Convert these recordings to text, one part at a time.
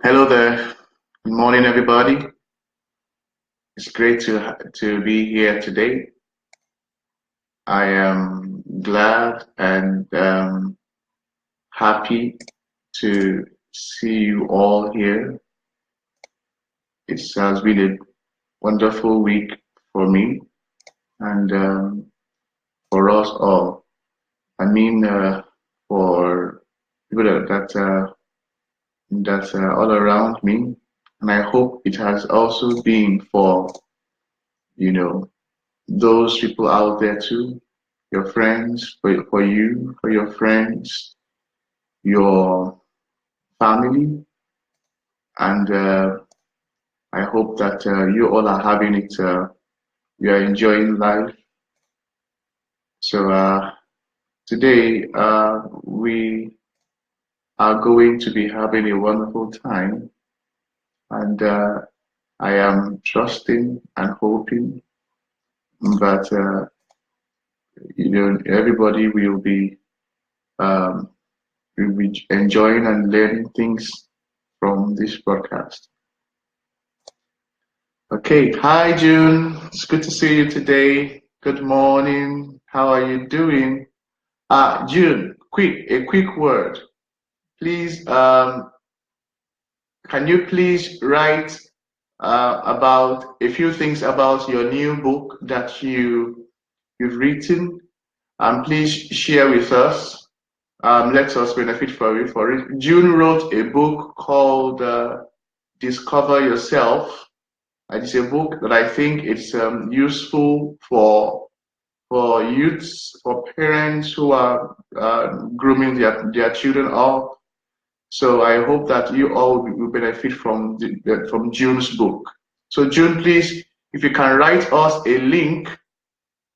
Hello there. Good morning, everybody. It's great to be here today. I am glad and happy to see you all here. It has been a wonderful week for me and for us all. I mean, for people that all around me, and I hope it has also been for you know those people out there too, your friends, for you, for your friends, your family, and I hope that you all are having it, you are enjoying life. So today we are going to be having a wonderful time, and I am trusting and hoping that everybody um, will be enjoying and learning things from this broadcast. Okay, hi June. It's good to see you today. Good morning. How are you doing? June, a quick word. Please, can you please write about a few things about your new book that you've written, and please share with us. Let us benefit for it. June wrote a book called Discover Yourself. It's a book that I think it's useful for youths, for parents who are grooming their children up. So I hope that you all will benefit from June's book. So June, please, if you can write us a link,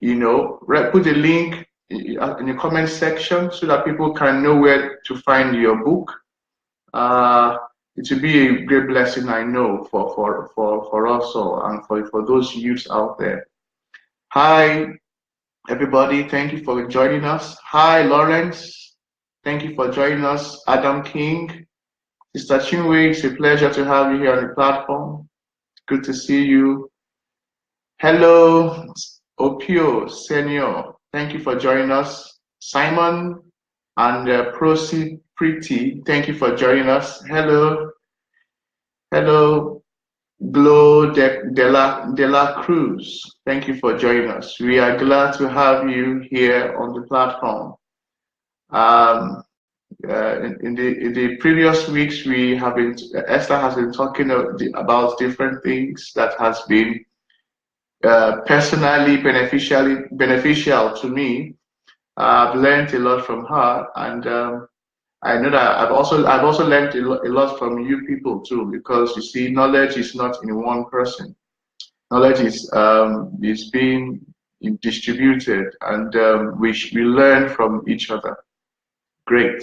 put a link in the comment section so that people can know where to find your book. Uh, it will be a great blessing, I know, for us all and for those youths out there. Hi, everybody. Thank you for joining us. Hi, Lawrence. Thank you for joining us. Adam King. Sister Chinwe, it's a pleasure to have you here on the platform. Good to see you. Hello, Opio Senior. Thank you for joining us. Simon and Prosi Pretty, thank you for joining us. Hello, hello, Glo de la Cruz. Thank you for joining us. We are glad to have you here on the platform. Um, in the previous weeks, we have been Esther has been talking about different things that has been personally beneficial to me. I've learned a lot from her, and I know that I've also learned a lot from you people too. Because you see, knowledge is not in one person. Knowledge is being distributed, and we learn from each other. Great.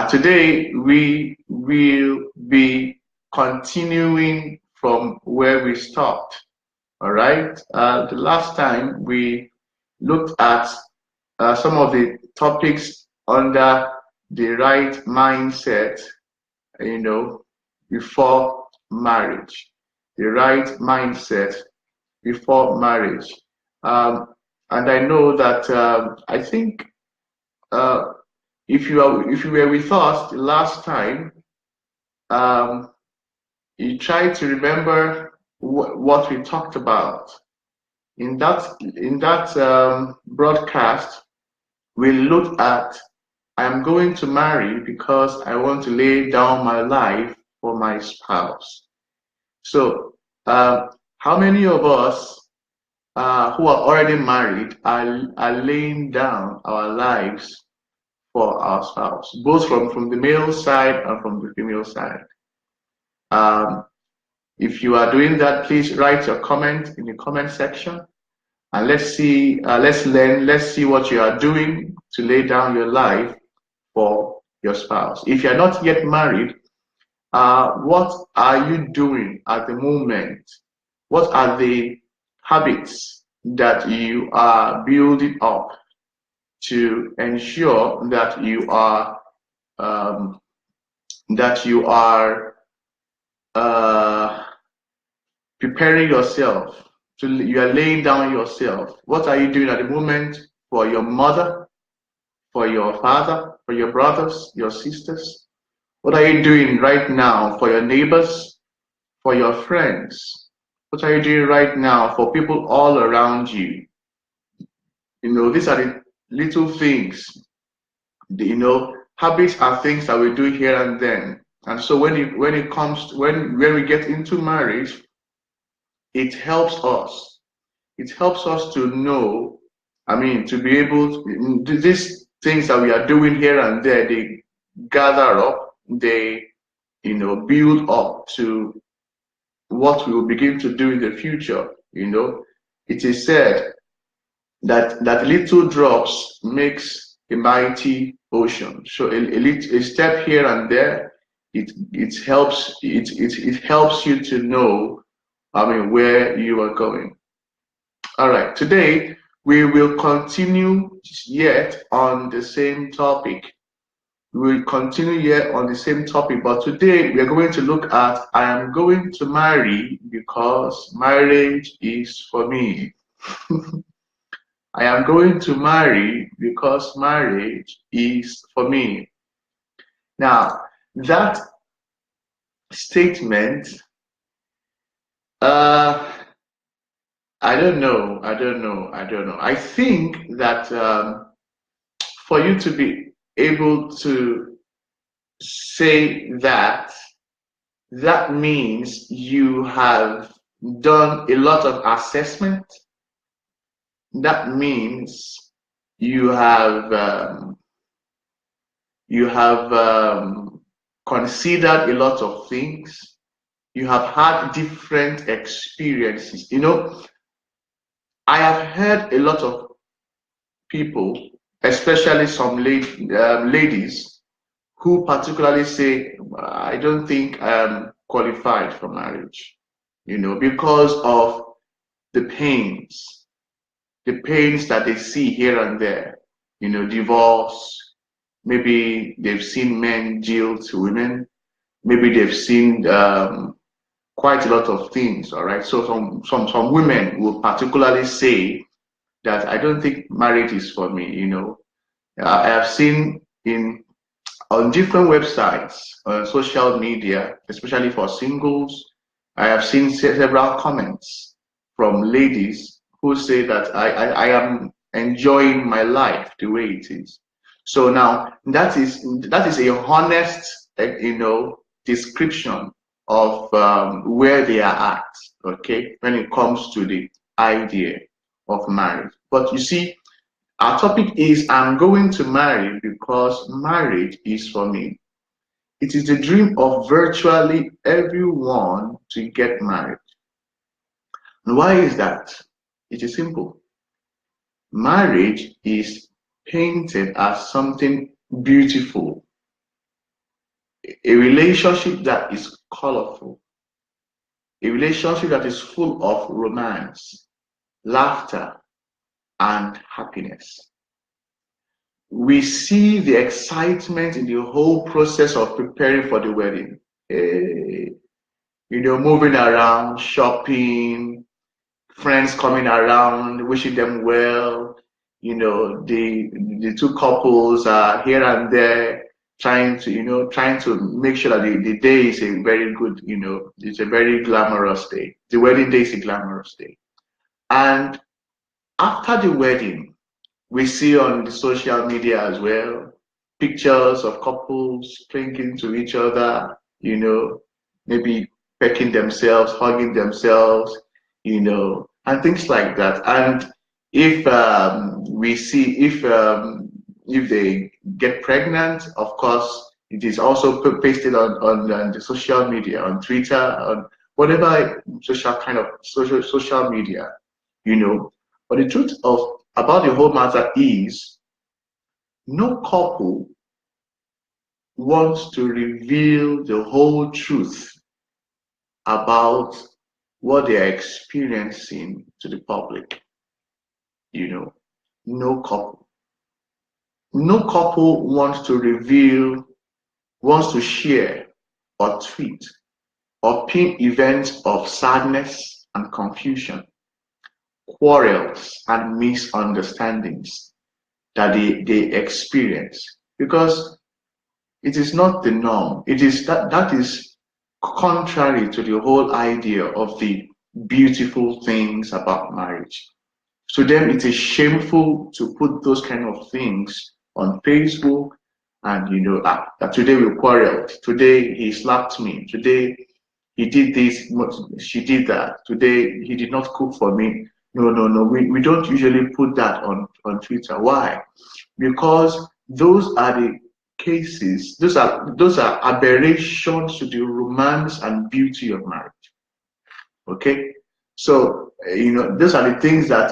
Today we will be continuing from where we stopped. All right. The last time we looked at some of the topics under the right mindset, you know, before marriage. The right mindset before marriage. Um, and I know that I think uh, if you were with us the last time, um, you try to remember what we talked about in that broadcast. We looked at I'm going to marry because I want to lay down my life for my spouse. So, how many of us who are already married are laying down our lives for our spouse, both from the male side and from the female side? Um, if you are doing that, please write your comment in the comment section, and let's see, let's learn, let's see what you are doing to lay down your life for your spouse. If you're not yet married, what are you doing at the moment? What are the habits that you are building up to ensure that you are um, that you are uh, preparing yourself. So you are laying down yourself. What are you doing at the moment for your mother, for your father, for your brothers, your sisters? What are you doing right now for your neighbors, for your friends? What are you doing right now for people all around you? These are the little things. Habits are things that we do here and then. And so when we get into marriage, it helps us. It helps us to know, to be able to, these things that we are doing here and there, they gather up, they, build up to what we will begin to do in the future. It is said that little drops makes a mighty ocean. So a step here and there, it helps you to know, where you are going. All right, today we will continue yet on the same topic. We will continue yet on the same topic, but today we are going to look at I am going to marry because marriage is for me. I am going to marry because marriage is for me. Now, that statement, I don't know. I think that for you to be able to say that, that means you have done a lot of assessment. That means you have considered a lot of things. You have had different experiences. I have heard a lot of people, especially some ladies, who particularly say, I don't think I am qualified for marriage, because of the pains that they see here and there, divorce. Maybe they've seen men jilt women. Maybe they've seen quite a lot of things. All right. So some women will particularly say that I don't think marriage is for me. I have seen on different websites, on social media, especially for singles, I have seen several comments from ladies who say that I am enjoying my life the way it is. So now that is a honest, description of where they are at, okay, when it comes to the idea of marriage. But you see, our topic is I'm going to marry because marriage is for me. It is the dream of virtually everyone to get married. And why is that? It is simple. Marriage is painted as something beautiful, a relationship that is colorful, a relationship that is full of romance, laughter, and happiness. We see the excitement in the whole process of preparing for the wedding. Moving around, shopping, friends coming around, wishing them well. The two couples are here and there trying to make sure that the day is a very good, it's a very glamorous day. The wedding day is a glamorous day. And after the wedding, we see on the social media as well, pictures of couples clinging to each other, maybe pecking themselves, hugging themselves, and things like that. And if if they get pregnant, of course, it is also pasted on the social media, on Twitter, on whatever social media, But the truth about the whole matter is, no couple wants to reveal the whole truth about what they are experiencing to the public. No couple. No couple wants to share or tweet or pin events of sadness and confusion, quarrels and misunderstandings that they experience, because it is not the norm. It is that is contrary to the whole idea of the beautiful things about marriage. To them, it is shameful to put those kind of things on Facebook, and that today we quarreled, today he slapped me, today he did this, she did that, today he did not cook for me. No, no, no. We don't usually put that on Twitter. Why? Because those are the cases, those are aberrations to the romance and beauty of marriage. Okay, so those are the things that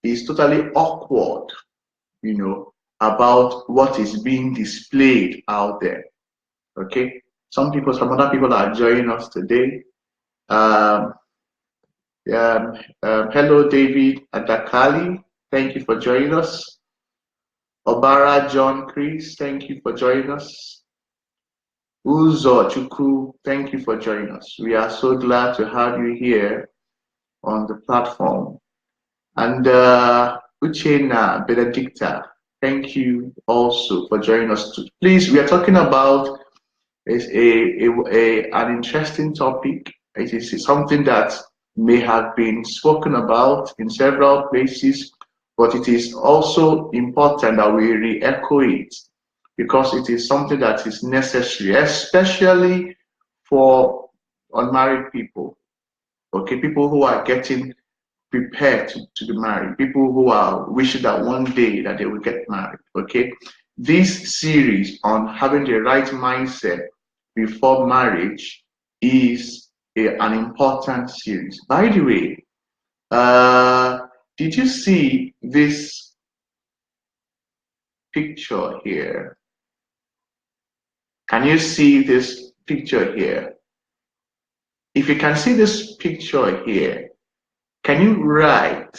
is totally awkward, about what is being displayed out there. Okay, some other people are joining us today. Um, Hello, David Adakali. Thank you for joining us. Obara John Chris, thank you for joining us. Uzo Chukwu, thank you for joining us. We are so glad to have you here on the platform. And Uchena Benedicta, thank you also for joining us too. Please, we are talking about an interesting topic. It is something that may have been spoken about in several places, but it is also important that we re-echo it, because it is something that is necessary, especially for unmarried people. Okay, people who are getting prepared to be married, people who are wishing that one day that they will get married. Okay, this series on having the right mindset before marriage is an important series. By the way, did you see this picture here? Can you see this picture here? If you can see this picture here, can you write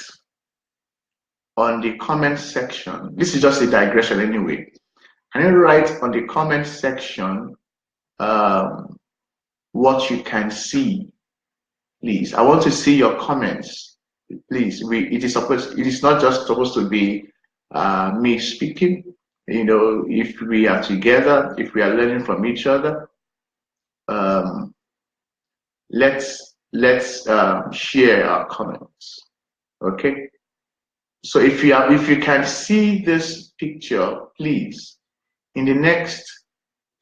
on the comment section? This is just a digression anyway. Can you write on the comment section what you can see, please? I want to see your comments, please. It is not just supposed to be me speaking. If we are together, if we are learning from each other, let's share our comments. Okay. So if you can see this picture, please, in the next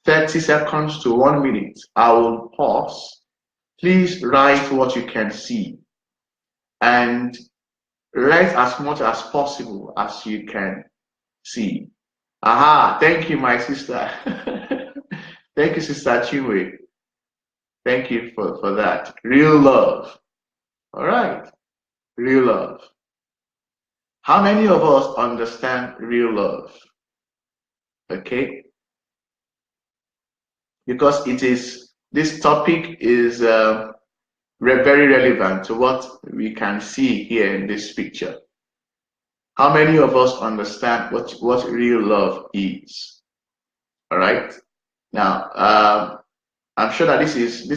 30 seconds to 1 minute, I will pause. Please write what you can see, and write as much as possible as you can see. Aha, thank you, my sister. Thank you, Sister Chinwe. Thank you for that. Real love. All right. Real love. How many of us understand real love? Okay. Because this topic is very relevant to what we can see here in this picture. How many of us understand what real love is? All right. Now, I'm sure that this is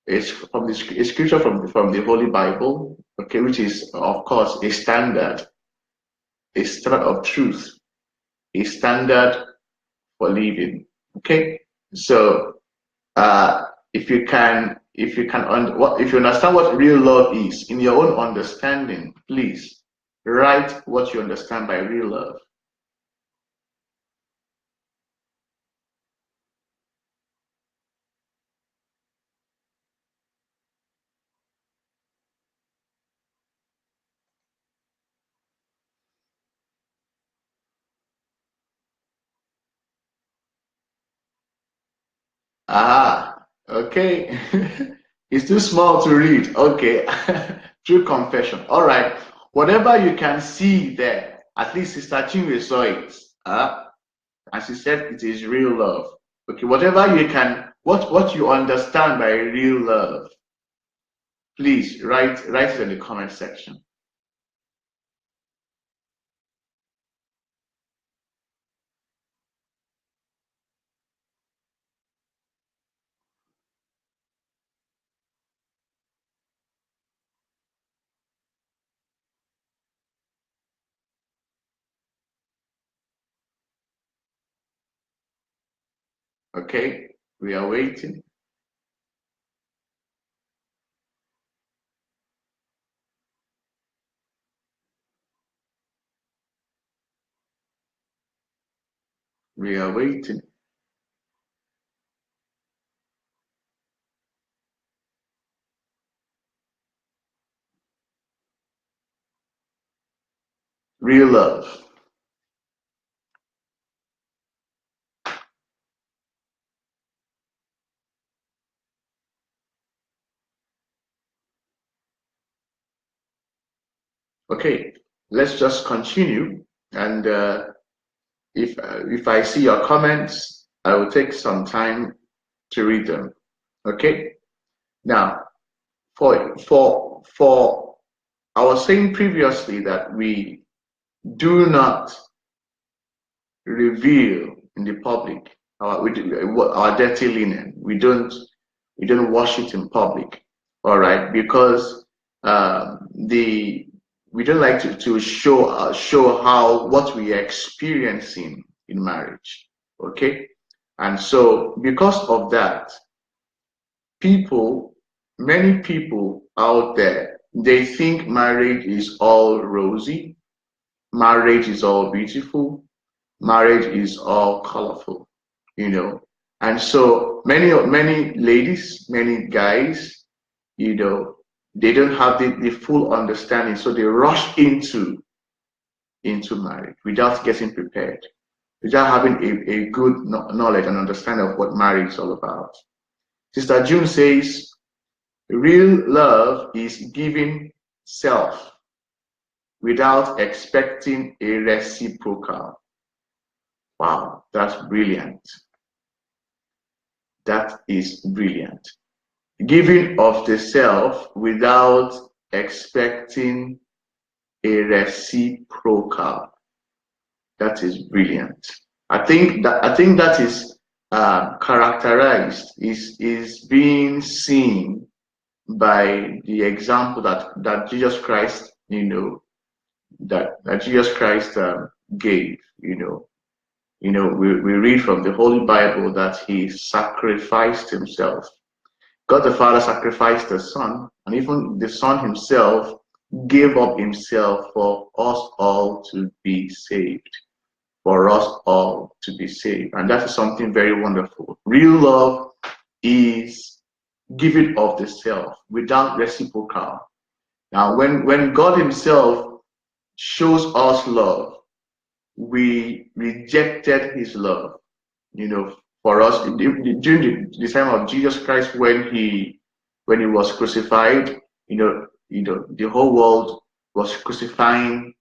it's from the scripture from the Holy Bible, okay, which is of course a standard of truth, a standard for living. Okay, so if you understand what real love is in your own understanding, please write what you understand by real love. Ah, okay. It's too small to read. Okay. True confession. All right. Whatever you can see there, at least Sister Chinwe saw it. And she said it is real love. Okay. Whatever you can, what you understand by real love, please write it in the comment section. Okay, we are waiting. We are waiting. Real love. Okay, let's just continue. And if I see your comments, I will take some time to read them. Okay. Now, for I was saying previously that we do not reveal in the public our dirty linen. We don't wash it in public. All right, because the we don't like to show how what we are experiencing in marriage. Okay, and so because of that, many people out there, they think marriage is all rosy, marriage is all beautiful, marriage is all colorful, you know. And so many ladies, many guys, you know, they don't have the full understanding, so they rush into marriage without getting prepared, without having a good knowledge and understanding of what marriage is all about. Sister June says, real love is giving self without expecting a reciprocal. Wow, that's brilliant. That is brilliant. Giving of the self without expecting a reciprocal. That is brilliant. I think that is characterized, is being seen by the example that Jesus Christ, you know, that Jesus Christ gave. We read from the Holy Bible that he sacrificed himself. God the Father sacrificed the Son, and even the Son himself gave up himself for us all to be saved. For us all to be saved. And that is something very wonderful. Real love is giving of the self without reciprocal. Now, when God himself shows us love, we rejected his love. You know, for us, during the time of Jesus Christ, when he was crucified, the whole world was crucifying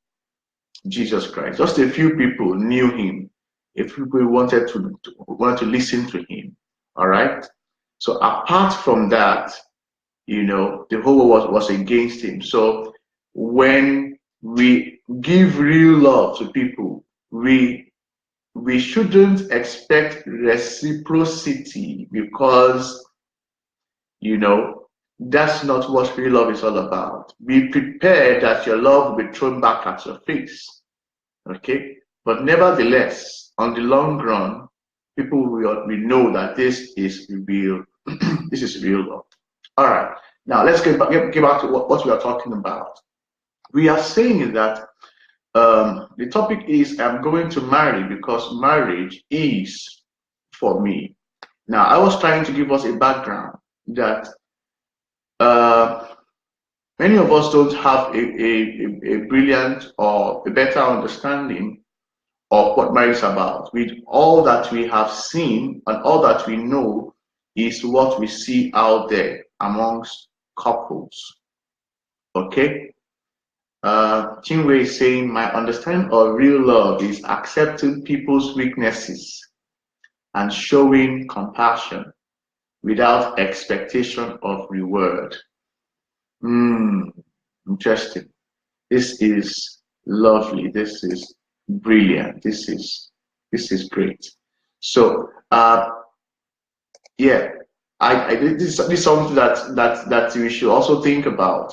Jesus Christ. Just a few people knew him. A few people wanted to listen to him. All right. So apart from that, the whole world was against him. So when we give real love to people, we shouldn't expect reciprocity, because that's not what real love is all about. Be prepared that your love will be thrown back at your face. Okay, but nevertheless, on the long run, people will know that this is real. This is real love. All right. Now let's get back to what we are talking about. We are saying that the topic is I'm going to marry because marriage is for me. Now I was trying to give us a background that many of us don't have a brilliant or a better understanding of what marriage is about. With all that we have seen and all that we know is what we see out there amongst couples. Okay? Chinwe is saying, my understanding of real love is accepting people's weaknesses and showing compassion without expectation of reward. Interesting. This is lovely. This is brilliant. This is great. So yeah, this is something that we should also think about.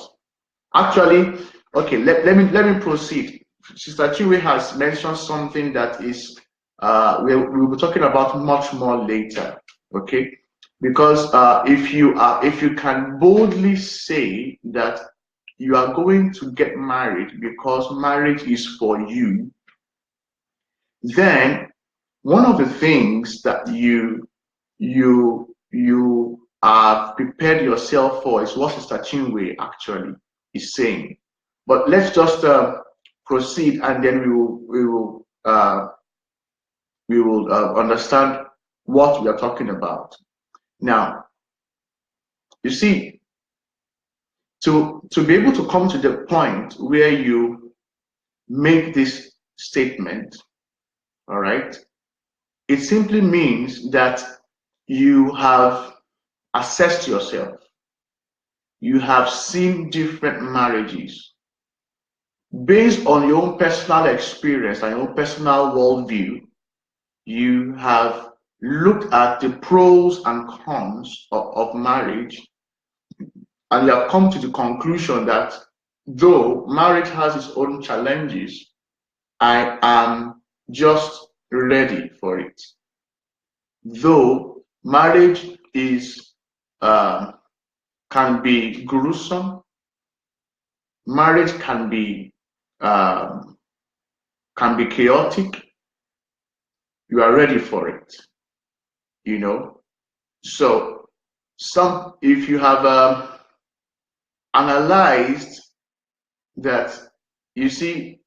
Actually, okay, let me proceed. Sister Chiwe has mentioned something that is we'll be talking about much more later. Okay, because if you can boldly say that you are going to get married because marriage is for you, then one of the things that you have prepared yourself for is what Sister Chinwe actually is saying. But let's just proceed, and then we will understand what we are talking about. Now, you see, to be able to come to the point where you make this statement, all right, it simply means that you have assessed yourself. You have seen different marriages based on your own personal experience and your own personal worldview. You have looked at the pros and cons of marriage, and you have come to the conclusion that though marriage has its own challenges, I am just ready for it. Though marriage is can be gruesome, marriage can be chaotic, you are ready for it. You know, so if you have analyzed that, you see,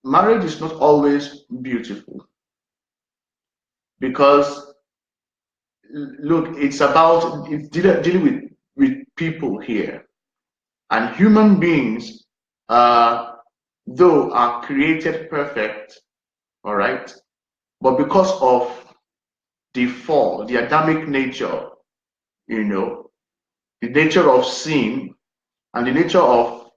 marriage is not always beautiful, because look, it's dealing with people here, and human beings, though are created perfect, all right, but because of the fall, the Adamic nature, you know, the nature of sin and the nature of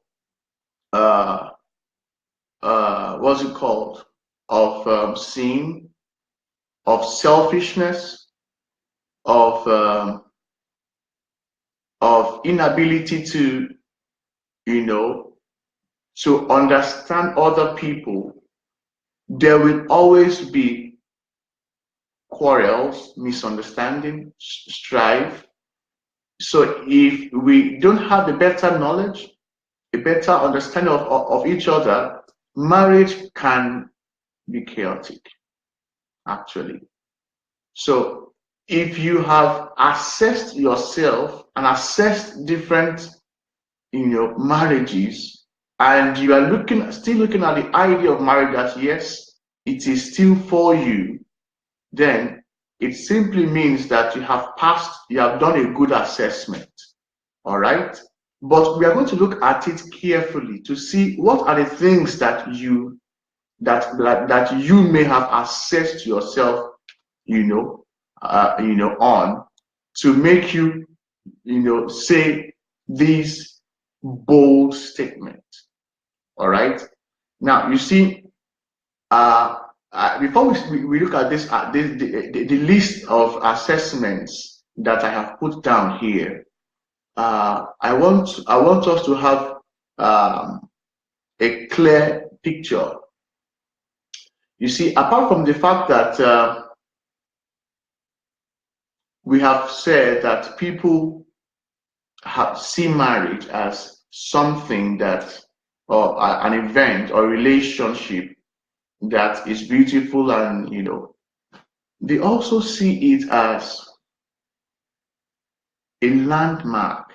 what's it called, of sin, of selfishness, of inability to, you know, to understand other people, there will always be quarrels, misunderstanding, strife. So if we don't have a better knowledge, a better understanding of each other, marriage can be chaotic, actually. So if you have assessed yourself and assessed different, you know, marriages, and you are still looking at the idea of marriage that yes, it is still for you, then it simply means that you have done a good assessment. All right. But we are going to look at it carefully to see what are the things that you may have assessed yourself, on, to make you, say these bold statements. All right. Now you see, before we look at this, the list of assessments that I have put down here, I want us to have a clear picture. You see, apart from the fact that we have said that people see marriage as something that, or an event or relationship that is beautiful, and they also see it as a landmark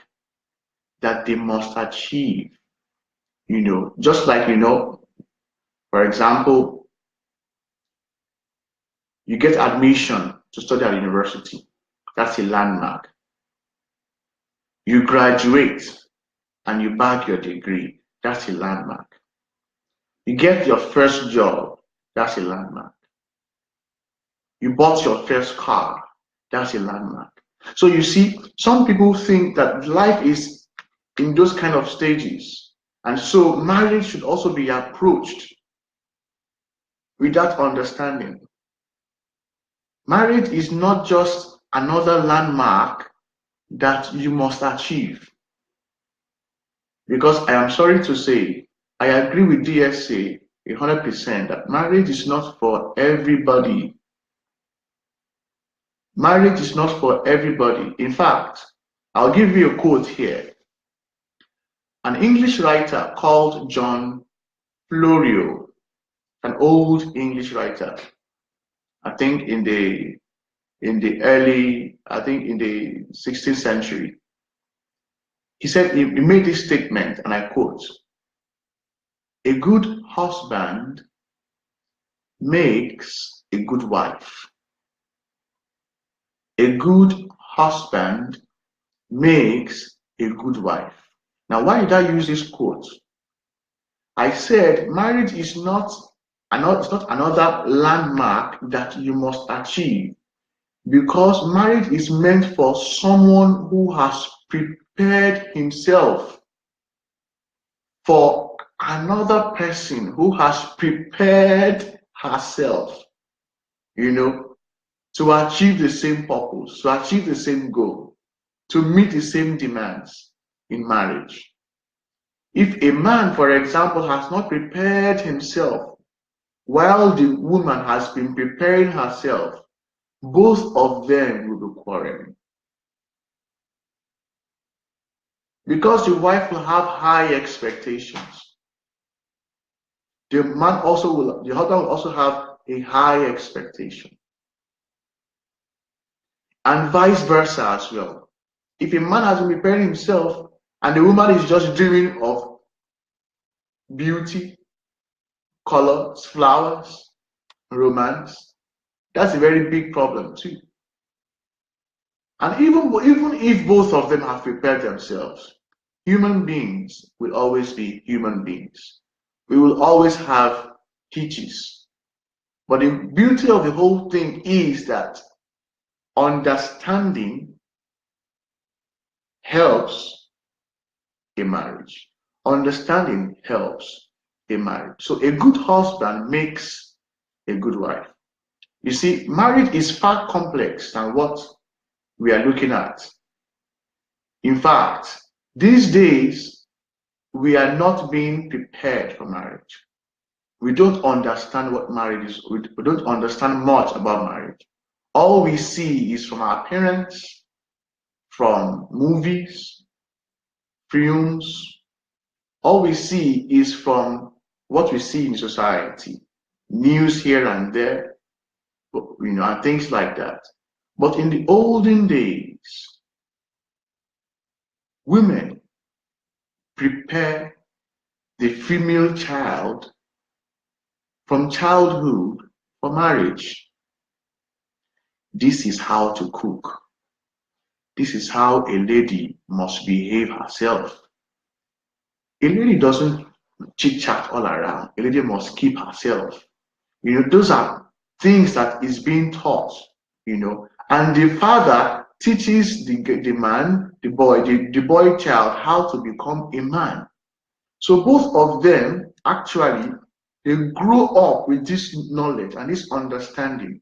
that they must achieve. Just like, for example, you get admission to study at university. That's a landmark. You graduate and you bag your degree. That's a landmark. You get your first job. That's a landmark. You bought your first car. That's a landmark. So you see, some people think that life is in those kind of stages. And so marriage should also be approached with that understanding. Marriage is not just another landmark that you must achieve. Because I am sorry to say, I agree with DSA, 100% that marriage is not for everybody. Marriage is not for everybody. In fact, I'll give you a quote here. An English writer called John Florio, an old English writer, I think in the early, I think in the 16th century, he said, he made this statement, and I quote, "A good husband makes a good wife. A good husband makes a good wife." Now, why did I use this quote? I said marriage is not another landmark that you must achieve, because marriage is meant for someone who has prepared himself for another person who has prepared herself, to achieve the same purpose, to achieve the same goal, to meet the same demands in marriage. If a man, for example, has not prepared himself while the woman has been preparing herself, both of them will be quarreling. Because the wife will have high expectations. The husband will also have a high expectation. And vice versa as well. If a man has been preparing himself and the woman is just dreaming of beauty, colors, flowers, romance, that's a very big problem too. And even if both of them have prepared themselves, human beings will always be human beings. We will always have hitches. But the beauty of the whole thing is that understanding helps a marriage. Understanding helps a marriage. So a good husband makes a good wife. You see, marriage is far complex than what we are looking at. In fact, these days, we are not being prepared for marriage. We don't understand what marriage is. We don't understand much about marriage. All we see is from our parents, from movies, films. All we see is from what we see in society, news here and there, and things like that. But in the olden days, women prepare the female child from childhood for marriage. This is how to cook. This is how a lady must behave herself. A lady doesn't chit-chat all around. A lady must keep herself. Those are things that is being taught, and the father teaches the man, the boy child, how to become a man. So both of them actually, they grow up with this knowledge and this understanding,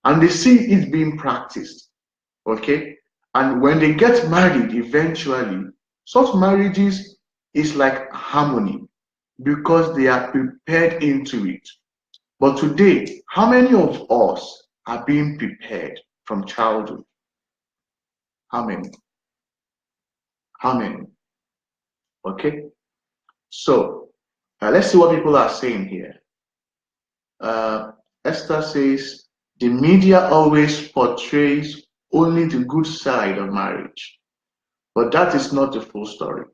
and they see it being practiced. Okay, and when they get married, eventually, such marriages is like harmony because they are prepared into it. But today, how many of us are being prepared from childhood? How many? How many? Okay, so let's see what people are saying here. Esther says, the media always portrays only the good side of marriage, but that is not the full story.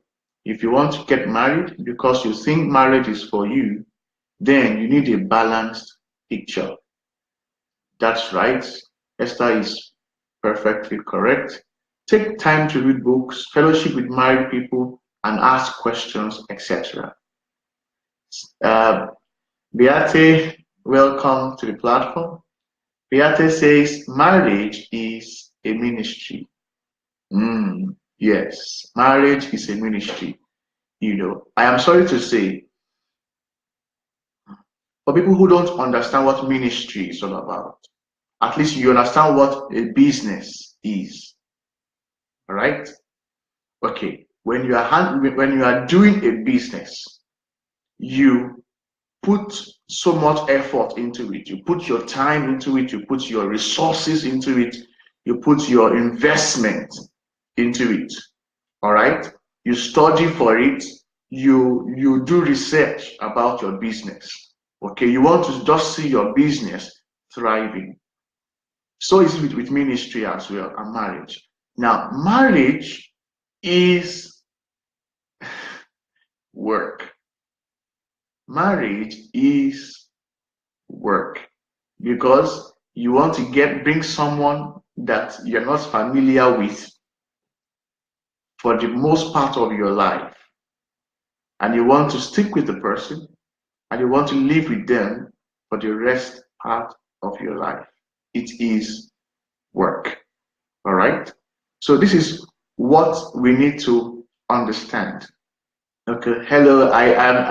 If you want to get married because you think marriage is for you, then you need a balanced picture. That's right. Esther is perfectly correct. Take time to read books, fellowship with married people, and ask questions, etc. Beate, welcome to the platform. Beate says, marriage is a ministry. Yes, marriage is a ministry. I am sorry to say, for people who don't understand what ministry is all about, at least you understand what a business is. All right? Okay. When you are doing a business, you put so much effort into it. You put your time into it. You put your resources into it. You put your investment into it. All right. You study for it. You do research about your business. Okay. You want to just see your business thriving. So is it with ministry as well and marriage. Now, marriage is work. Marriage is work because you want to bring someone that you're not familiar with for the most part of your life, and you want to stick with the person and you want to live with them for the rest part of your life. It is work. All right. So this is what we need to understand. Okay. Hello. I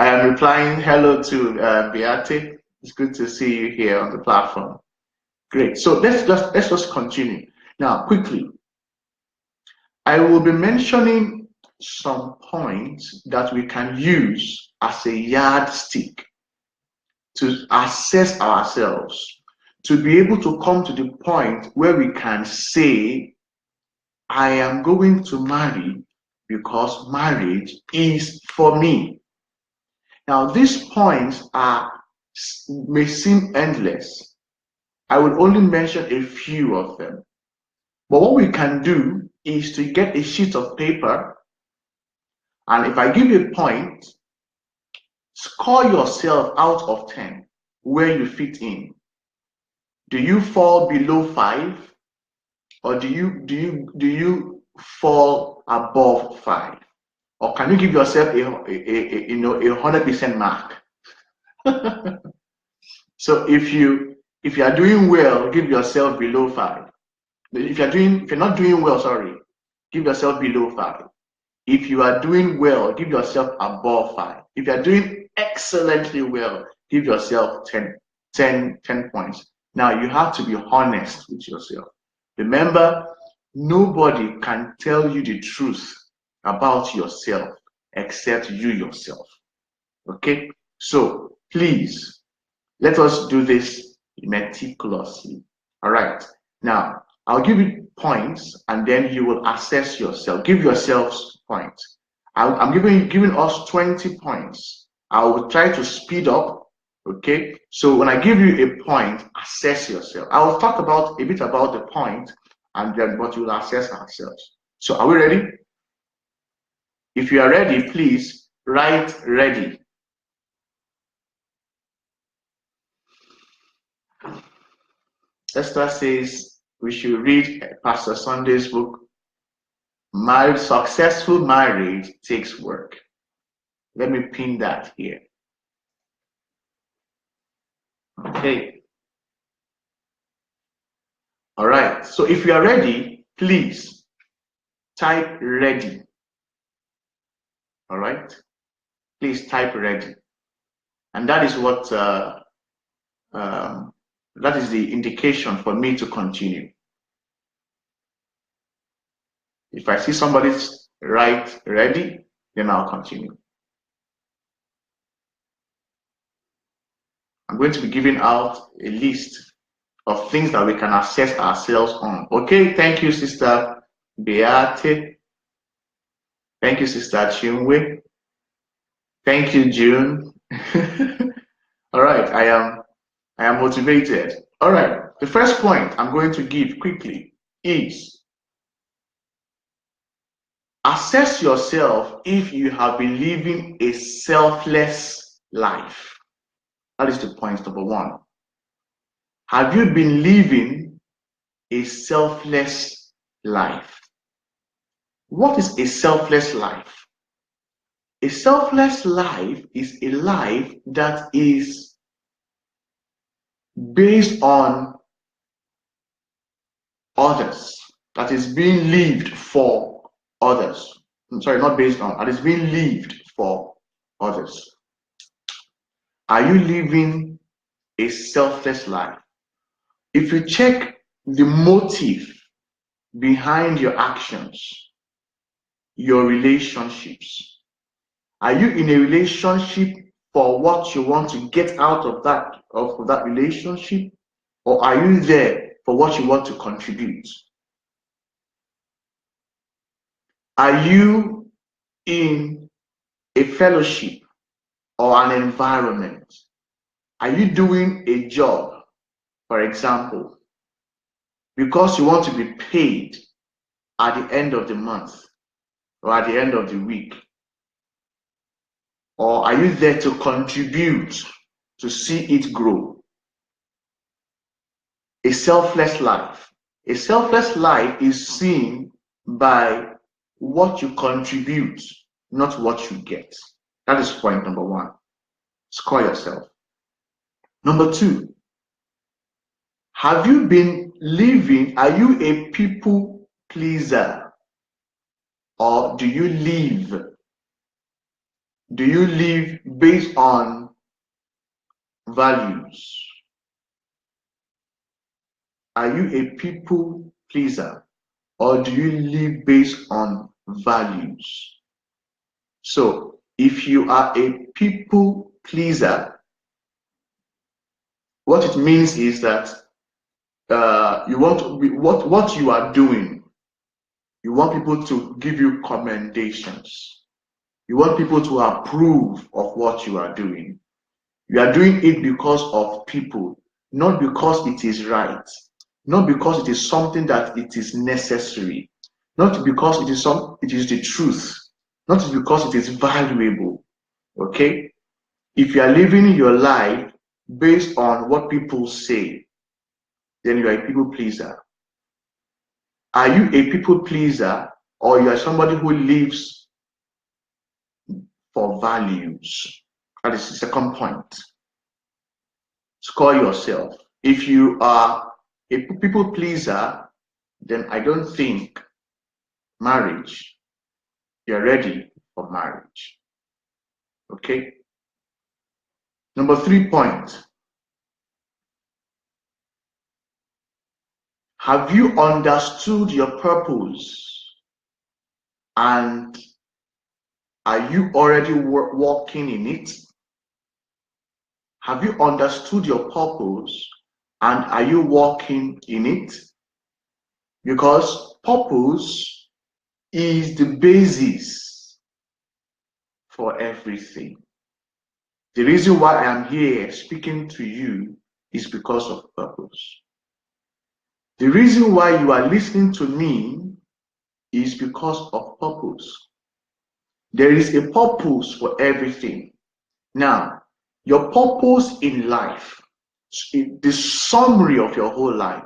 am replying hello to Beate. It's good to see you here on the platform. Great. So let's just continue now quickly. I will be mentioning some points that we can use as a yardstick to assess ourselves, to be able to come to the point where we can say, I am going to marry because marriage is for me. Now, these points may seem endless. I would only mention a few of them. But what we can do is to get a sheet of paper, and if I give you a point, score yourself out of 10 where you fit in. Do you fall below 5, or do you fall above 5, or can you give yourself a 100% mark? So if you are doing well, give yourself below 5. If you're not doing well, sorry, give yourself below 5. If you are doing well, give yourself above 5. If you are doing excellently well, give yourself 10 points. Now you have to be honest with yourself. Remember, nobody can tell you the truth about yourself except you yourself. Okay? So please, let us do this meticulously. All right. Now, I'll give you points and then you will assess yourself. Give yourselves points. I'm giving us 20 points. I will try to speed up. Okay. So when I give you a point, assess yourself. I will talk a bit about the point and then what you will assess ourselves. So are we ready? If you are ready, please write ready. Esther says we should read Pastor Sunday's book, Successful Marriage Takes Work. Let me pin that here. Okay. All right. So if you are ready, please type ready. All right. Please type ready. And that is what that is the indication for me to continue. If I see somebody's write ready, then I'll continue. I'm going to be giving out a list of things that we can assess ourselves on. Okay, thank you, Sister Beate. Thank you, Sister Chinwe. Thank you, June. All right, I am motivated. All right, the first point I'm going to give quickly is assess yourself if you have been living a selfless life. That is the point number 1. Have you been living a selfless life? What is a selfless life? A selfless life is a life that is based on others, that is being lived for others. I'm sorry, not based on, that is being lived for others. Are you living a selfless life? If you check the motive behind your actions, your relationships, are you in a relationship for what you want to get out of that relationship, or are you there for what you want to contribute? Are you in a fellowship or an environment? Are you doing a job, for example, because you want to be paid at the end of the month or at the end of the week? Or are you there to contribute to see it grow? A selfless life. A selfless life is seen by what you contribute, not what you get. That is point number one. Score yourself. Number two, have you been living, are you a people pleaser? Or do you live based on values? Are you a people pleaser, or do you live based on values? So if you are a people pleaser, what it means is that you want to be, what you are doing, you want people to give you commendations. You want people to approve of what you are doing. You are doing it because of people, not because it is right, not because it is something that it is necessary, not because it is the truth, not because it is valuable. Okay? If you are living your life based on what people say, then you are a people pleaser. Are you a people pleaser, or you are somebody who lives for values? That is the second point. Score yourself. If you are a people pleaser, then I don't think you're ready for marriage. Okay? Number 3 point. Have you understood your purpose, and are you already walking in it? Have you understood your purpose, and are you walking in it? Because purpose is the basis for everything. The reason why I am here speaking to you is because of purpose. The reason why you are listening to me is because of purpose. There is a purpose for everything. Now, your purpose in life, the summary of your whole life,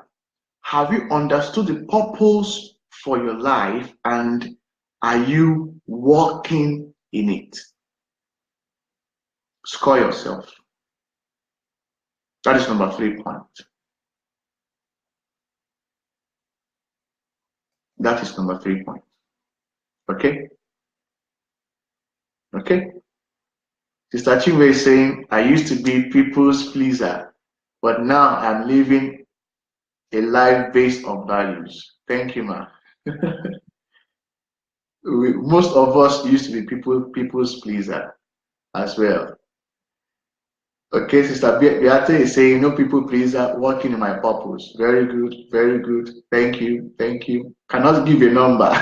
have you understood the purpose for your life, and are you walking in it? Score yourself. That is number 3 point. That is number 3 point. Okay? Okay? Sister Chinwe is saying, I used to be people's pleaser, but now I'm living a life based on values. Thank you, ma. Most of us used to be people's pleaser as well. Okay, Sister Beate is saying, no people pleaser, working in my purpose. Very good, very good. Thank you, thank you. Cannot give a number.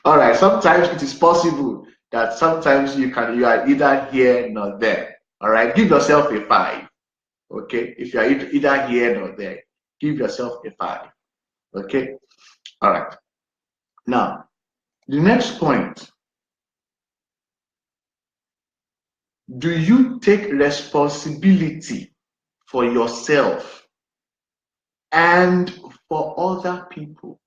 All right, sometimes it is possible that sometimes you are either here nor there. All right, give yourself a 5. Okay, if you are either here nor there, give yourself a 5. Okay, all right. Now, the next point. Do you take responsibility for yourself and for other people?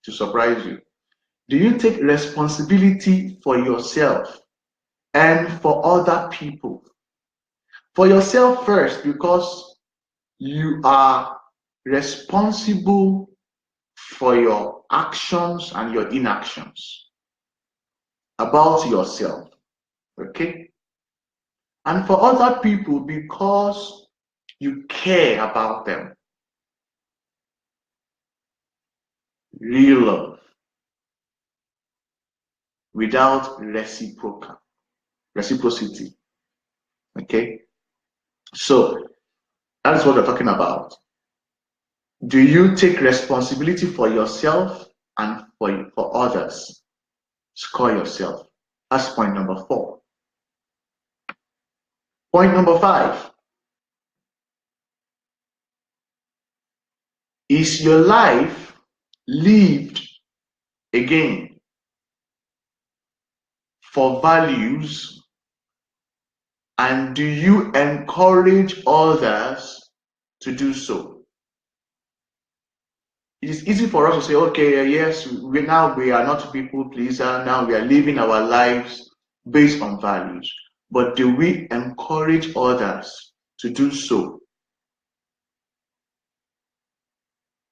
To surprise you, do you take responsibility for yourself and for other people? For yourself first, because you are responsible for your actions and your inactions about yourself. Okay? And for other people, because you care about them. Real love without reciprocal. reciprocity. Okay, so that is what we're talking about. Do you take responsibility for yourself and for others? Score yourself. That's point number 4. Point number 5. Is your life lived again for values, and do you encourage others to do so? It is easy for us to say, okay, yes, we are not people pleaser, now we are living our lives based on values. But do we encourage others to do so?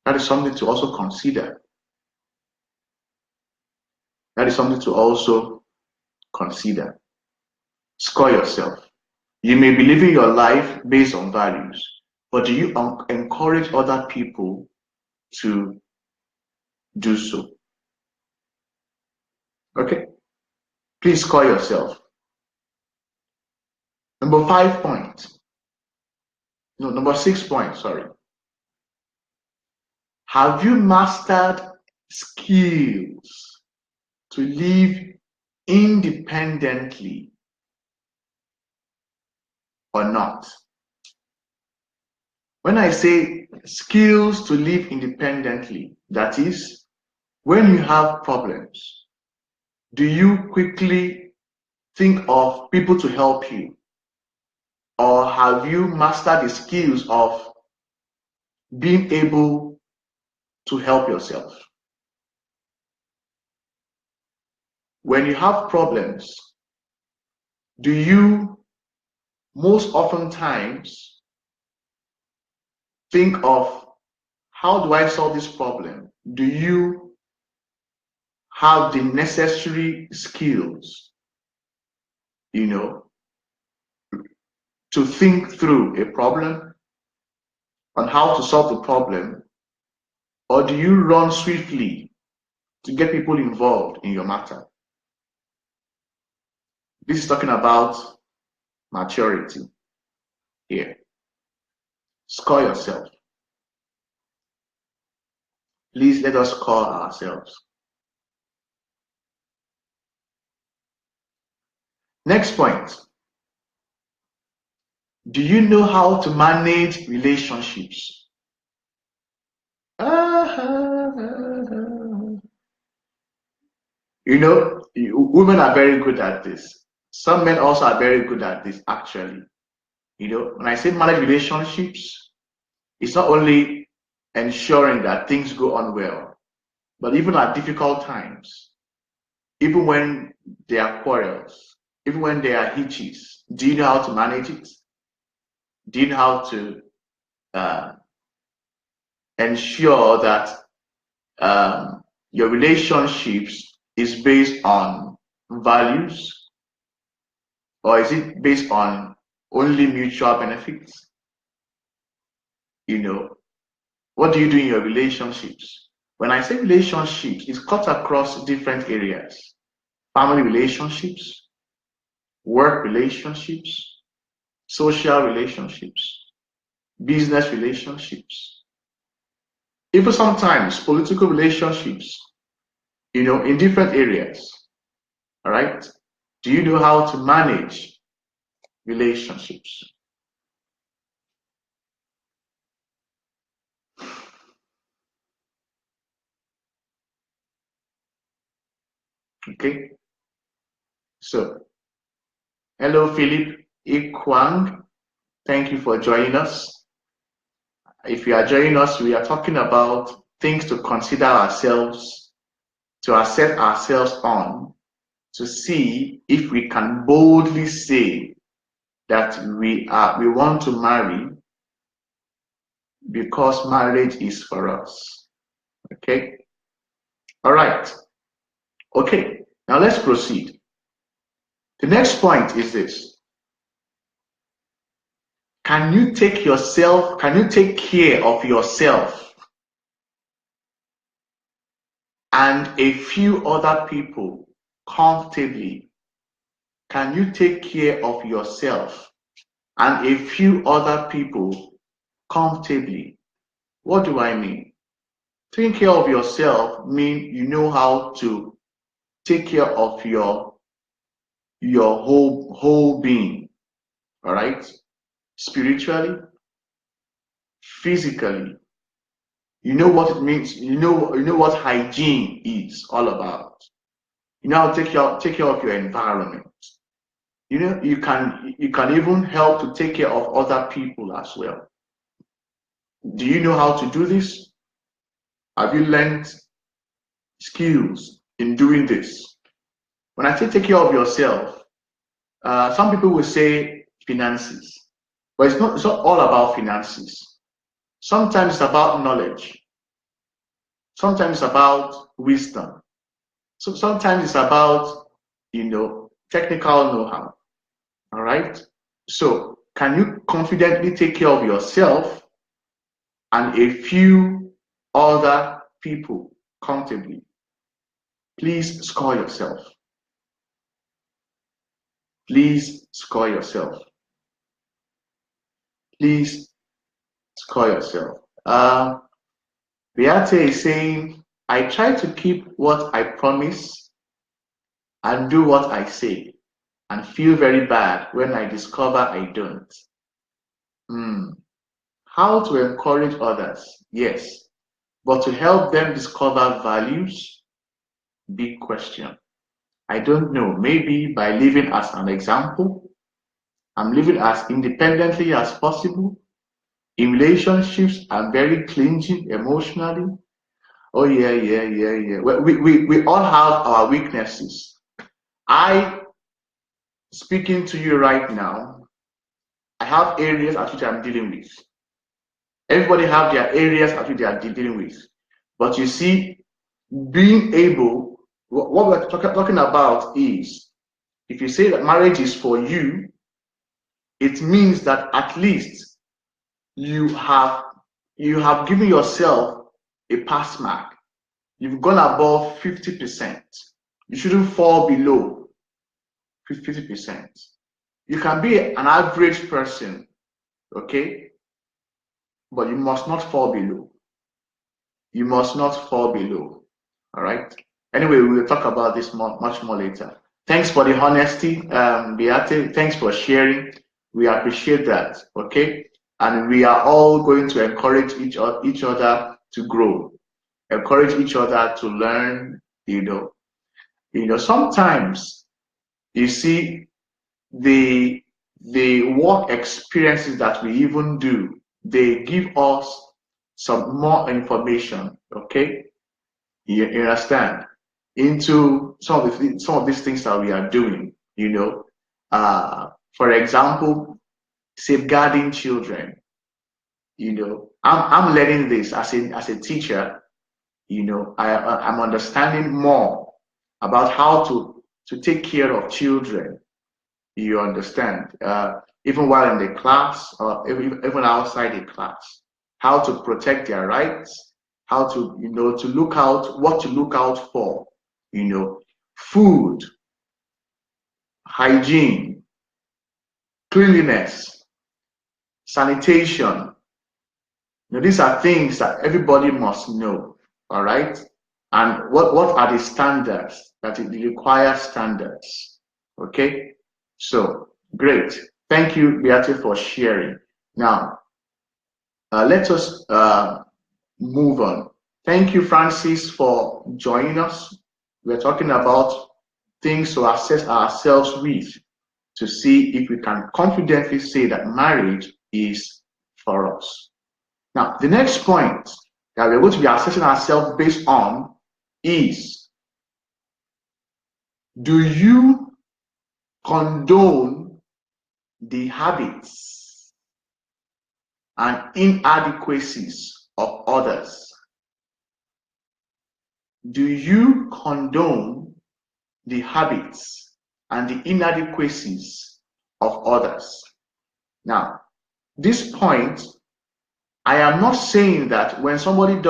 That is something to also consider. That is something to also consider. Score yourself. You may be living your life based on values, but do you encourage other people to do so? Okay? Please score yourself. Number 5 point. No, number 6 point, sorry. Have you mastered skills to live independently or not? When I say skills to live independently, that is, when you have problems, do you quickly think of people to help you? Or have you mastered the skills of being able to help yourself? When you have problems, do you most oftentimes think of how do I solve this problem? Do you have the necessary skills, to think through a problem, on how to solve the problem? Or do you run swiftly to get people involved in your matter? This is talking about maturity here. Score yourself. Please let us score ourselves. Next point. Do you know how to manage relationships? Women are very good at this. Some men also are very good at this, actually. When I say manage relationships, it's not only ensuring that things go on well, but even at difficult times, even when there are quarrels, even when there are hitches, do you know how to manage it? Do you know how to ensure that your relationships is based on values, or is it based on only mutual benefits? What do you do in your relationships? When I say relationships, it's cut across different areas. Family relationships, work relationships, social relationships, business relationships, even sometimes political relationships, in different areas. All right? Do you know how to manage relationships? Okay? So, hello, Philip Ikwang. Thank you for joining us. If you are joining us, we are talking about things to consider ourselves, to assess ourselves on, to see if we can boldly say that we want to marry because marriage is for us. Okay? All right. Okay, now let's proceed. The next point is this. Can you take care of yourself and a few other people comfortably can you take care of yourself and a few other people comfortably? What do I mean? Taking care of yourself means you know how to take care of your whole being, all right? Spiritually, physically. You know what it means. You know what hygiene is all about. You know how to take care of your environment. You know you can even help to take care of other people as well. Do you know how to do this? Have you learned skills in doing this? When I say take care of yourself, some people will say finances, but it's not all about finances. Sometimes it's about knowledge. Sometimes it's about wisdom. So sometimes it's about, technical know-how. All right. So can you confidently take care of yourself and a few other people comfortably? Please score yourself. Please score yourself. Please score yourself. Beate is saying, I try to keep what I promise and do what I say, and feel very bad when I discover I don't. How to encourage others? Yes, but to help them discover values? Big question. I don't know. Maybe by living as an example. I'm living as independently as possible. In relationships, I'm very clingy emotionally. Oh yeah. We all have our weaknesses. Speaking to you right now, I have areas at which I'm dealing with. Everybody have their areas at which they are dealing with. But you see, being able, what we're talking about is, if you say that marriage is for you, it means that at least you have given yourself a pass mark. You've gone above 50%. You shouldn't fall below 50%. You can be an average person, okay? But you must not fall below. You must not fall below. All right? Anyway, we'll talk about this much more later. Thanks for the honesty, Beate. Thanks for sharing. We appreciate that, okay? And we are all going to encourage each other to grow, encourage each other to learn, sometimes, you see, the work experiences that we even do, they give us some more information, okay? You understand? Into some of these things that we are doing, for example, safeguarding children. I'm learning this as a teacher. I'm understanding more about how to take care of children. You understand? Even while in the class or even outside the class, how to protect their rights, how to to look out, what to look out for, food, hygiene, cleanliness, sanitation. These are things that everybody must know. All right. And what are the standards? That it requires standards. Okay. So great. Thank you, Beate, for sharing. Now, let us move on. Thank you, Francis, for joining us. We're talking about things to assess ourselves with, to see if we can confidently say that marriage is for us. Now, the next point that we're going to be assessing ourselves based on is, do you condone the habits and inadequacies of others? Do you condone the habits and the inadequacies of others? Now, this point, I am not saying that when somebody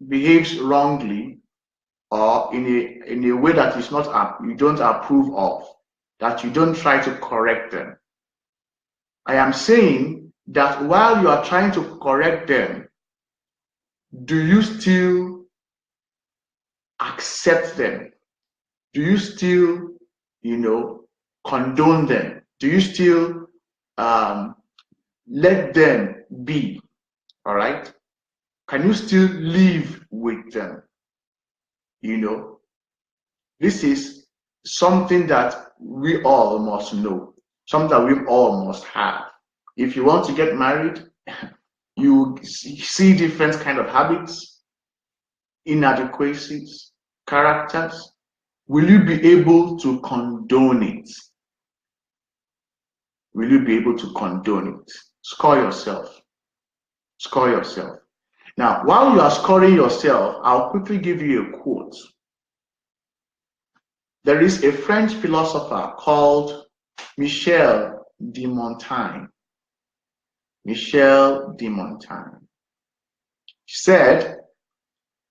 behaves wrongly or in a way that is not you don't approve of, that you don't try to correct them. I am saying that while you are trying to correct them, do you still accept them? Do you still, condone them? Do you still let them be? All right? Can you still live with them? This is something that we all must know, something that we all must have. If you want to get married, you see different kind of habits, inadequacies, characters. Will you be able to condone it? Will you be able to condone it? Score yourself. Score yourself. Now, while you are scoring yourself, I'll quickly give you a quote. There is a French philosopher called Michel de Montaigne. Michel de Montaigne. He said,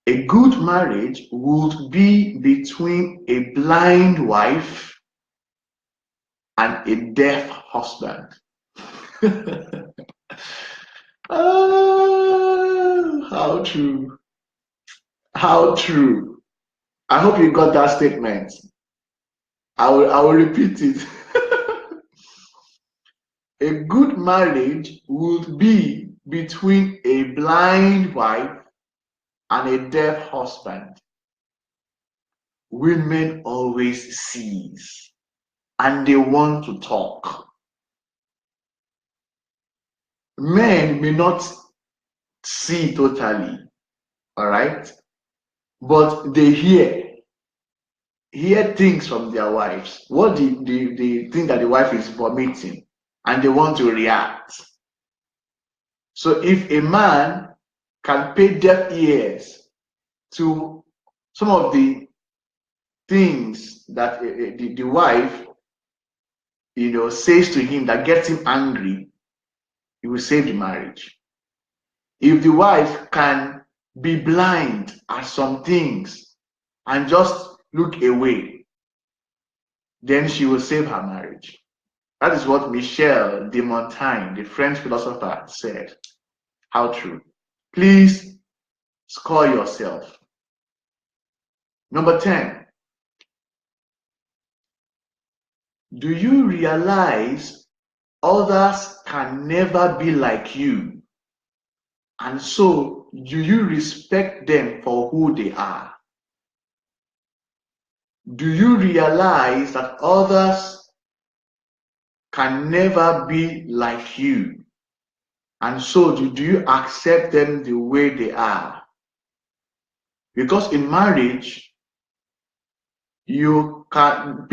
a good marriage would be between a blind wife and a deaf husband. How true. How true. I hope you got that statement. I will repeat it. A good marriage would be between a blind wife and a deaf husband. Women always sees and they want to talk. Men may not see totally, all right, but they hear things from their wives. What they think that the wife is vomiting, and they want to react. So if a man can pay deaf ears to some of the things that the wife, says to him that gets him angry, he will save the marriage. If the wife can be blind at some things and just look away, then she will save her marriage. That is what Michel de Montaigne, the French philosopher, said. How true. Please score yourself. Number 10. Do you realize others can never be like you? And so, do you respect them for who they are? Do you realize that others can never be like you? And so, do you accept them the way they are? Because in marriage, you can.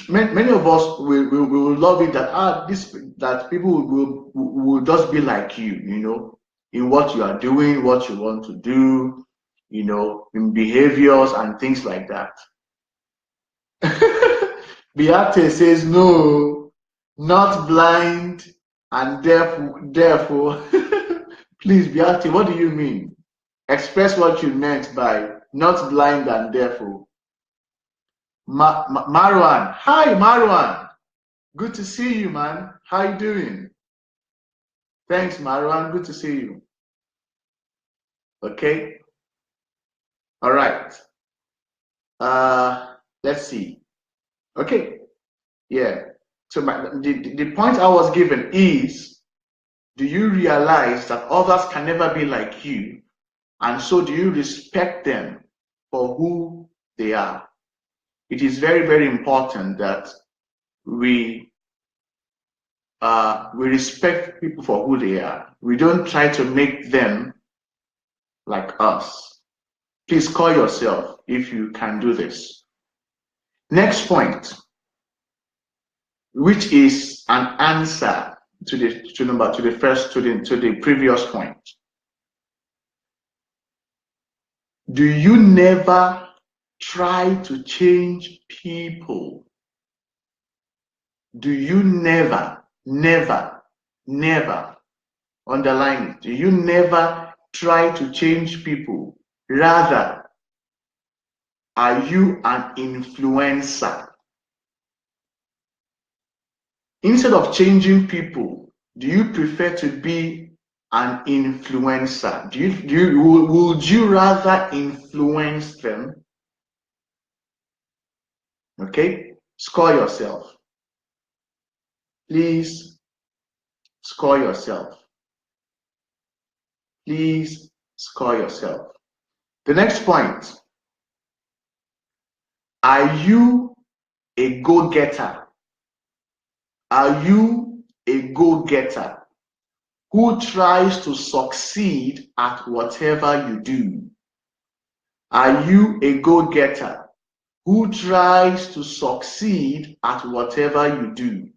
Many of us will love it that people will just be like you, in what you are doing, what you want to do, in behaviors and things like that. Beate says no, not blind and deaf. Please, Beate, what do you mean? Express what you meant by not blind and deaf. Marwan, hi Marwan. Good to see you, man. How you doing? Thanks, Marwan. Good to see you. Okay. All right. Let's see. Okay. Yeah. So the point I was given is, do you realize that others can never be like you? And so do you respect them for who they are? It is very, very important that we respect people for who they are. We don't try to make them like us. Please call yourself if you can do this. Next point, which is an answer to the previous point. Do you never try to change people? Do you never, underline it, do you never try to change people? Rather, are you an influencer? Instead of changing people, do you prefer to be an influencer? Would you rather influence them? Okay, score yourself. Please score yourself. Please score yourself. The next point. Are you a go-getter? Are you a go-getter who tries to succeed at whatever you do? Are you a go-getter who tries to succeed at whatever you do?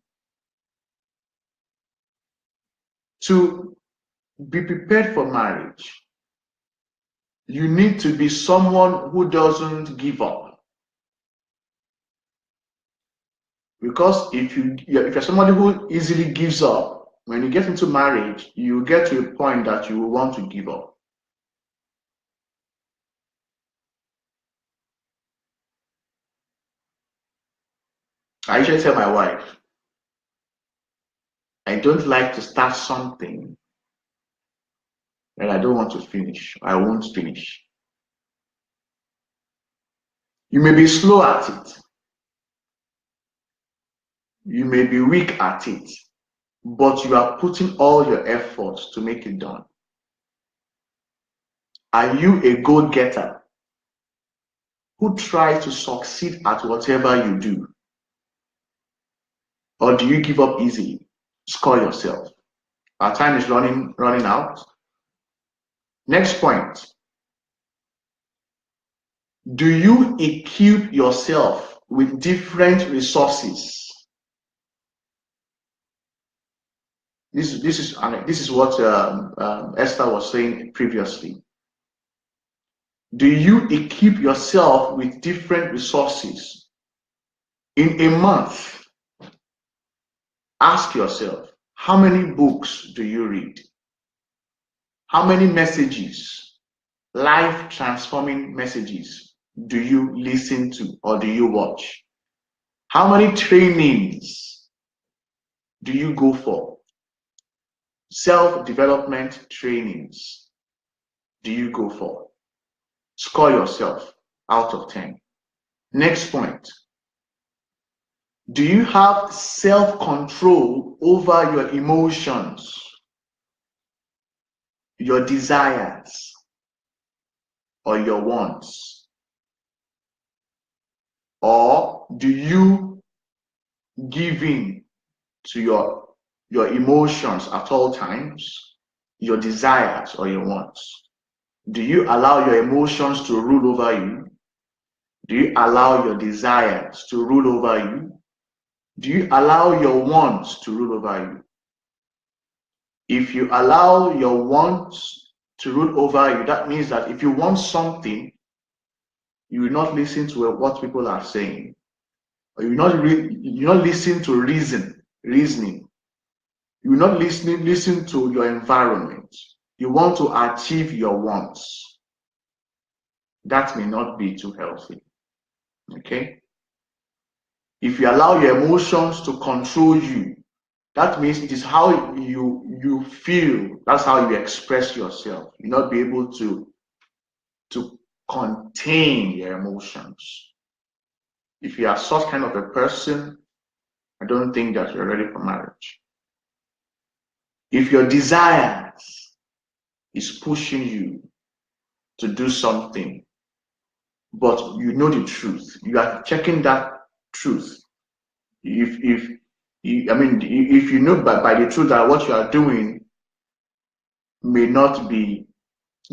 To be prepared for marriage, you need to be someone who doesn't give up. Because if you're somebody who easily gives up, when you get into marriage, you get to a point that you will want to give up. I usually tell my wife, I don't like to start something that I don't want to finish. I won't finish. You may be slow at it. You may be weak at it, but you are putting all your efforts to make it done. Are you a go-getter who tries to succeed at whatever you do? Or do you give up easily? Score yourself. Our time is running out. Next point. Do you equip yourself with different resources? This is what Esther was saying previously. Do you equip yourself with different resources? In a month, ask yourself, how many books do you read? How many messages, life-transforming messages, do you listen to or do you watch? How many trainings do you go for? Self-development trainings do you go for? Score yourself out of 10. Next point. Do you have self-control over your emotions, your desires, or your wants? Or do you give in to your emotions at all times, your desires or your wants? Do you allow your emotions to rule over you? Do you allow your desires to rule over you? Do you allow your wants to rule over you? If you allow your wants to rule over you, that means that if you want something, you will not listen to what people are saying. Or you will not listen to reasoning. You will not listen to your environment. You want to achieve your wants. That may not be too healthy. Okay? If you allow your emotions to control you, that means it is how you feel. That's how you express yourself. You'll not be able to contain your emotions. If you are such kind of a person, I don't think that you're ready for marriage. If your desires is pushing you to do something, but you know the truth, you are checking that truth. If you know by the truth that what you are doing may not be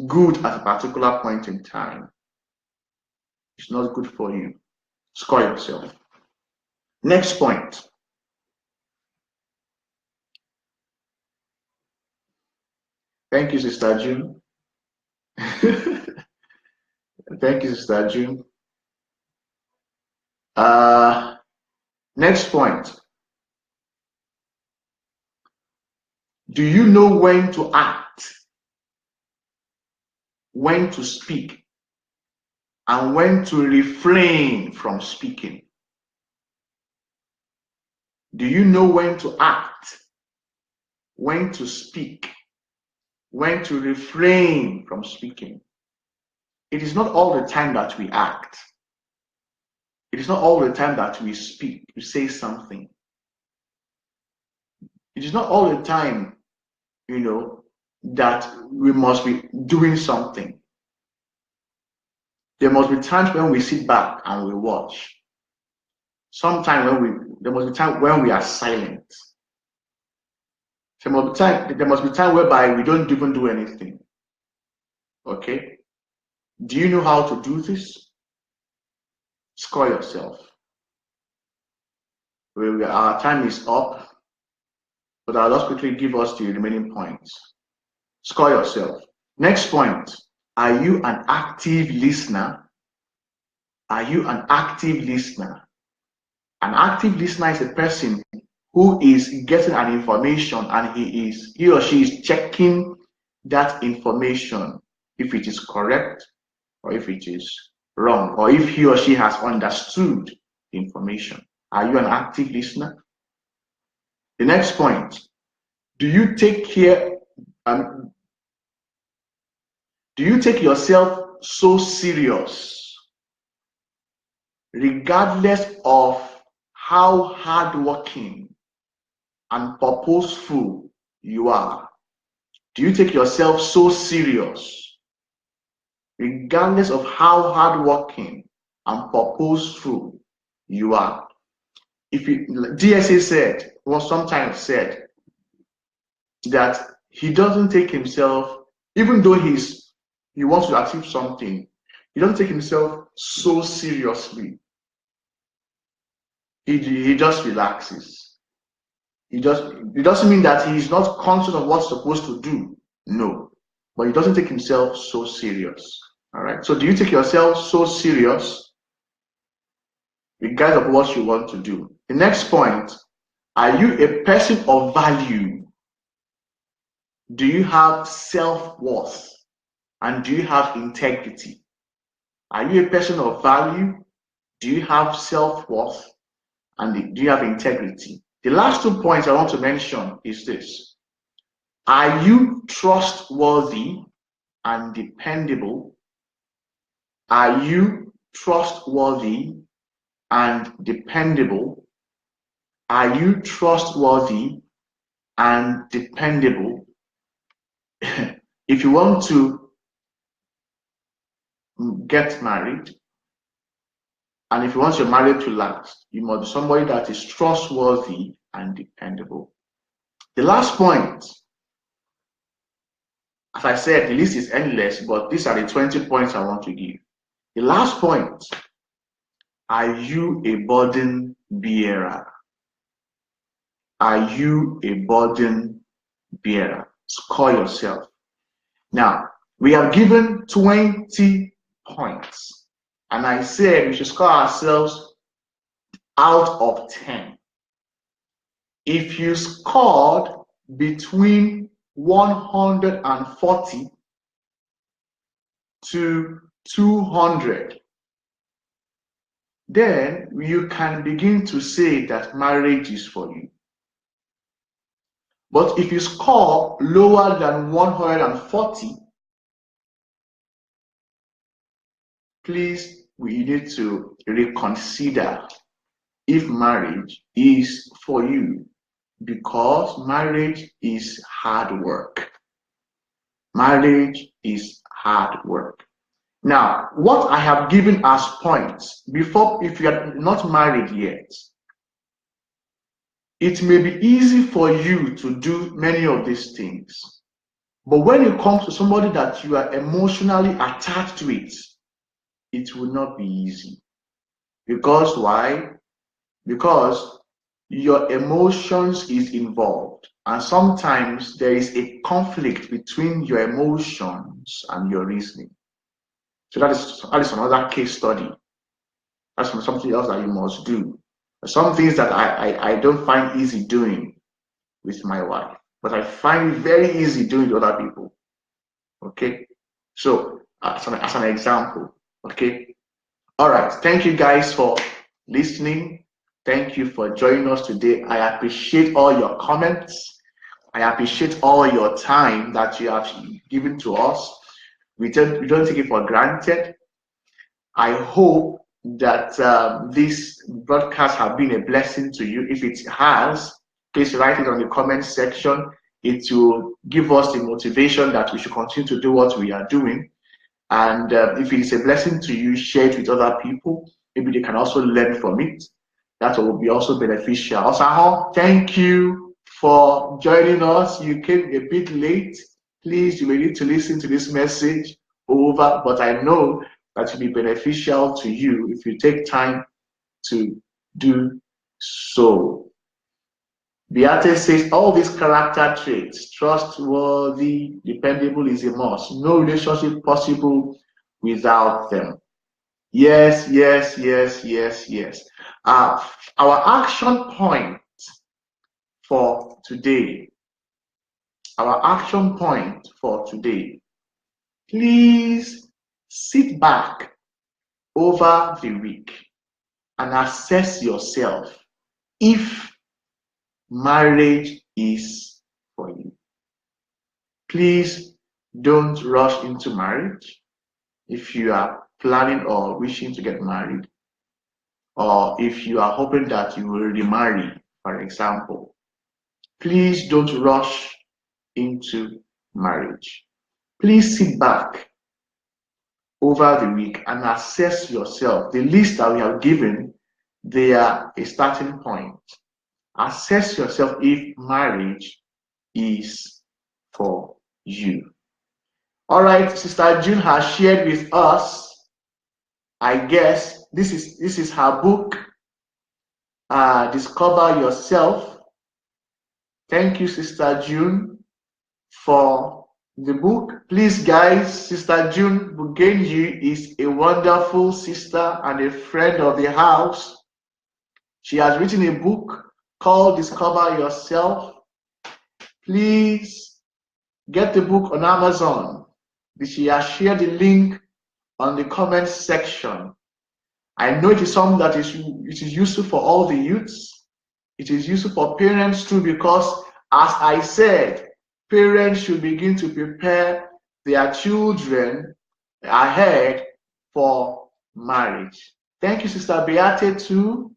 good at a particular point in time, it's not good for you. Score yourself. Next point. Thank you, Sister June. Thank you, Sister June. Next point. Do you know when to act, when to speak, and when to refrain from speaking? Do you know when to act, when to speak, when to refrain from speaking? It is not all the time that we act. It is not all the time that we speak, we say something. It is not all the time, that we must be doing something. There must be times when we sit back and we watch. There must be time when we are silent. There must be time whereby we don't even do anything. Okay? Do you know how to do this? Score yourself. Our time is up, but I'll just quickly give us the remaining points. Score yourself. Next point. Are you an active listener? Are you an active listener? An active listener is a person who is getting an information and he or she is checking that information if it is correct or if it is wrong, or if he or she has understood the information. Are you an active listener? The next point, do you take yourself so serious regardless of how hardworking and purposeful you are? Do you take yourself so serious regardless of how hardworking and purposeful you are? DSA sometimes said that he doesn't take himself, even though he wants to achieve something, he doesn't take himself so seriously. He just relaxes. It doesn't mean that he's not conscious of what's supposed to do. No. But he doesn't take himself so serious. All right. So do you take yourself so serious regardless of what you want to do? The next point, are you a person of value? Do you have self-worth? And do you have integrity? Are you a person of value? Do you have self-worth? And do you have integrity? The last 2 points I want to mention is this. Are you trustworthy and dependable? Are you trustworthy and dependable? Are you trustworthy and dependable? If you want to get married, and if you want your marriage to last, you must be somebody that is trustworthy and dependable. The last point, as I said, the list is endless, but these are the 20 points I want to give. The last point, are you a burden bearer? Are you a burden bearer? Score yourself. Now, we have given 20 points, and I said we should score ourselves out of 10. If you scored between 140 to 200, then you can begin to say that marriage is for you. But if you score lower than 140, please, we need to reconsider if marriage is for you, because marriage is hard work. Marriage is hard work. Now, what I have given as points before, if you are not married yet, it may be easy for you to do many of these things. But when it comes to somebody that you are emotionally attached with, it will not be easy. Because why? Because your emotions is involved, and sometimes there is a conflict between your emotions and your reasoning. So that is another case study. That's something else that you must do. Some things that I don't find easy doing with my wife, but I find it very easy doing with other people. Okay, so as an example. Okay, all right. Thank you guys for listening. Thank you for joining us today. I appreciate all your comments. I appreciate all your time that you have given to us. We don't take it for granted. I hope that this broadcast has been a blessing to you. If it has, please write it on the comment section. It will give us the motivation that we should continue to do what we are doing. And if it is a blessing to you, share it with other people. Maybe they can also learn from it. That will be also beneficial. Osaho, thank you for joining us. You came a bit late. Please, you may need to listen to this message over, but I know that will be beneficial to you if you take time to do so. Beate says all these character traits, trustworthy, dependable, is a must. No relationship possible without them. Yes, yes, yes, yes, yes. Our action point for today, please sit back over the week and assess yourself if marriage is for you. Please don't rush into marriage if you are planning or wishing to get married, or if you are hoping that you will remarry, for example. Please don't rush into marriage. Please sit back over the week and assess yourself. The list that we have given, they are a starting point. Assess yourself if marriage is for you. All right, Sister June has shared with us, I guess, this is her book, Discover Yourself. Thank you, Sister June, for the book. Please, guys, Sister June Bugenji is a wonderful sister and a friend of the house. She has written a book called Discover Yourself. Please get the book on Amazon. She has shared the link on the comment section. I know it is something that is useful for all the youths. It is useful for parents too, because as I said, parents should begin to prepare their children ahead for marriage. Thank you, Sister Beate, too.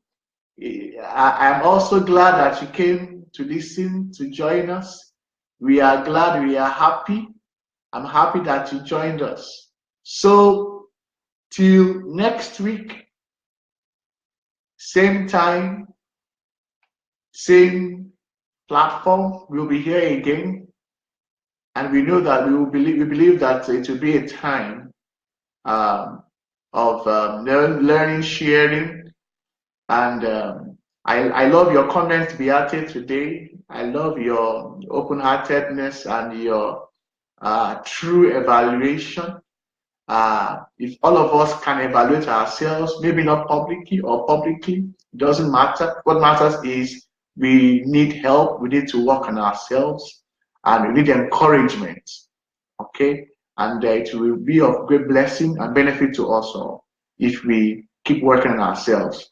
I'm also glad that you came to listen, to join us. We are glad, we are happy. I'm happy that you joined us. So, till next week, same time, same platform, we'll be here again. And we know that we believe that it will be a time of learning, sharing, and I love your comments, Beate, today. I love your open-heartedness and your true evaluation. If all of us can evaluate ourselves, maybe not publicly or publicly, it doesn't matter. What matters is we need help. We need to work on ourselves, and we need encouragement. Okay, and it will be of great blessing and benefit to us all if we keep working on ourselves,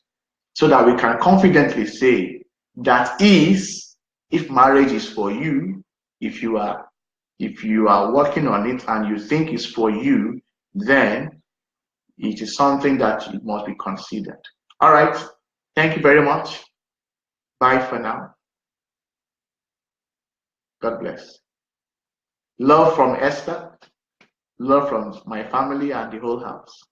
so that we can confidently say that is, if marriage is for you, if you are working on it and you think it's for you, then it is something that it must be considered. All right. Thank you very much. Bye for now. God bless. Love from Esther. Love from my family and the whole house.